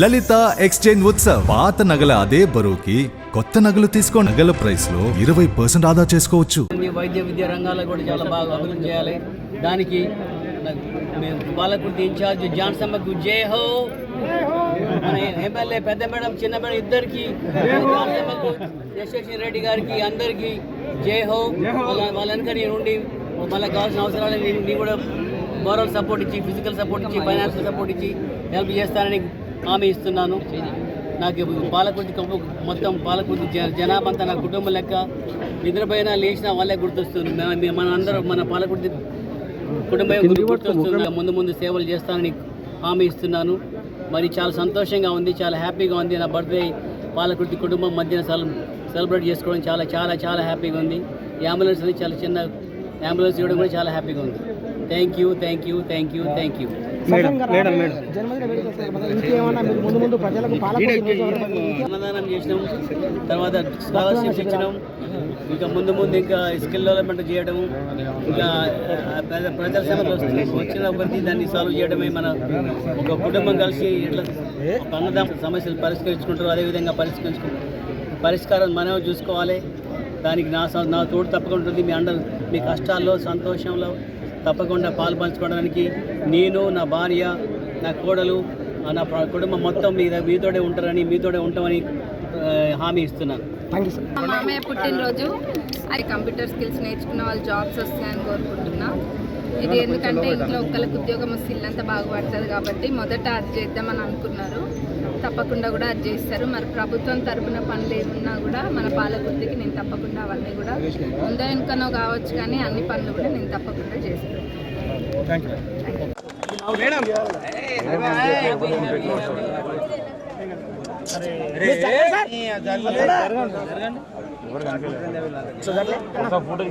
లలిత exchange Utsav పాత నగల అదే బరువుకి కొత్త నగలు తీసుకో నగల ప్రైస్ లో 20% ఆదా చేసుకోవచ్చు. వైద్య విద్యా రంగాల్లో కూడా చాలా బాగా అభివృద్ధి చేయాలి. దానికి పాలకుర్తి ఇన్ఛార్జ్ జాన్సమ్మకు జై హో, మన ఎమ్మెల్యే పెద్ద మేడం చిన్న మేడం ఇద్దరికి, జాన్సమ్మకు యశస్వి రెడ్డి గారికి అందరికీ జై హో. వాళ్ళ వెనక నేను ఉండి మళ్ళీ కావాల్సిన అవసరాలు నేను కూడా మోరల్ సపోర్ట్ ఇచ్చి, ఫిజికల్ సపోర్ట్ ఇచ్చి, ఫైనాన్షియల్ సపోర్ట్ ఇచ్చి హెల్ప్ చేస్తానని హామీ ఇస్తున్నాను. నాకు పాలకుర్తి మొత్తం పాలకుర్తి జనాభా అంతా నా కుటుంబం లెక్క, నిద్రపోయినా లేచినా వాళ్ళే గుర్తొస్తుంది. మన అందరం మన పాలకుర్తి కుటుంబం గుర్తొస్తుంది. ముందు సేవలు చేస్తానని హామీ ఇస్తున్నాను. మరి చాలా సంతోషంగా ఉంది, చాలా హ్యాపీగా ఉంది. నా బర్త్డే పాలకుర్తి కుటుంబం మధ్యన సెలబ్రేట్ చేసుకోవడం చాలా చాలా చాలా హ్యాపీగా ఉంది. ఈ అంబులెన్స్ అని చాలా చిన్న అంబులెన్స్ ఇవ్వడం కూడా చాలా హ్యాపీగా ఉంది. Thank you thank you thank you thank you. అన్నదానం చేసినాం, తర్వాత స్కాలర్షిప్స్ ఇచ్చినాం, ఇంకా ముందు ఇంకా స్కిల్ డెవలప్మెంట్ చేయడం, ఇంకా ప్రజల సమస్యలు వచ్చిన ప్రతి దాన్ని సాల్వ్ చేయడమే మన ఒక కుటుంబం కలిసి ఇట్లా అన్నదాన సమస్యలు పరిష్కరించుకుంటారు. అదేవిధంగా పరిష్కారం మనమే చూసుకోవాలి. దానికి నా తోడు తప్పకుండా ఉంటుంది. మీ కష్టాల్లో సంతోషంలో తప్పకుండా పాలు పంచుకోవడానికి నేను, నా భార్య, నా కోడలు, నా కుటుంబం మొత్తం మీతోడే ఉంటారని, మీతోడే ఉంటామని హామీ ఇస్తున్నాను. మా మామయ్య పుట్టినరోజు, అది కంప్యూటర్ స్కిల్స్ నేర్చుకున్న వాళ్ళు జాబ్స్ వస్తాయని కోరుకుంటున్నా. ఇది ఎందుకంటే ఇంట్లో ఒక్కరికి ఉద్యోగం వస్తే ఇల్లంతా బాగుపడుతుంది కాబట్టి మొదట అది చేద్దామని అనుకున్నారు. తప్పకుండా కూడా అది చేస్తారు. మరి ప్రభుత్వం తరపున పనులు ఏమున్నా కూడా మన పాలకుర్తికి నేను తప్పకుండా అవన్నీ కూడా ముందో వెనుకనో కావచ్చు, కానీ అన్ని పనులు కూడా నేను తప్పకుండా చేస్తాను. ఫోటో